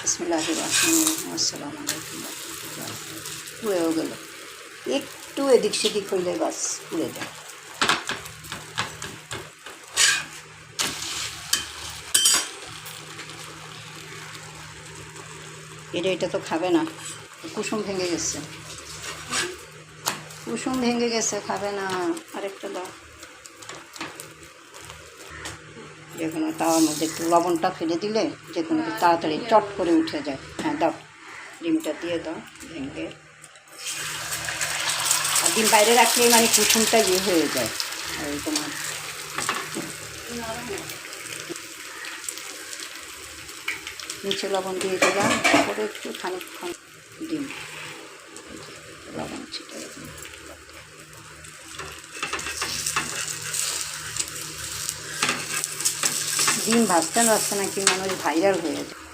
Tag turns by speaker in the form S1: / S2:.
S1: বিসমিল্লাহির রহমানির রহিম। আসসালামু আলাইকুম। পুড়েও গেল, একটু এদিক সেদিক হইলে বাস পুড়ে যায়। এটা তো খাবে না, কুসুম ভেঙে গেছে, কুসুম ভেঙে গেছে, খাবে না। আরেকটা দাও। যে কোনো তাওয়ার মধ্যে একটু লবণটা ফেলে দিলে যে কোনো তাড়াতাড়ি চট করে উঠে যায়। হ্যাঁ দাও, ডিমটা দিয়ে দাও ভেঙে। আর ডিম বাইরে রাখলেই মানে কুসুমটা ইয়ে হয়ে যায়। ওই তোমার নিচে লবণ দিয়ে দিলাম, তারপরে একটু খানিকক্ষণ ডিম লবণ ছিটে দিলাম। ডিম ভাজতে ভাজতে নাকি মানুষ ভাইরাল হয়ে যায়।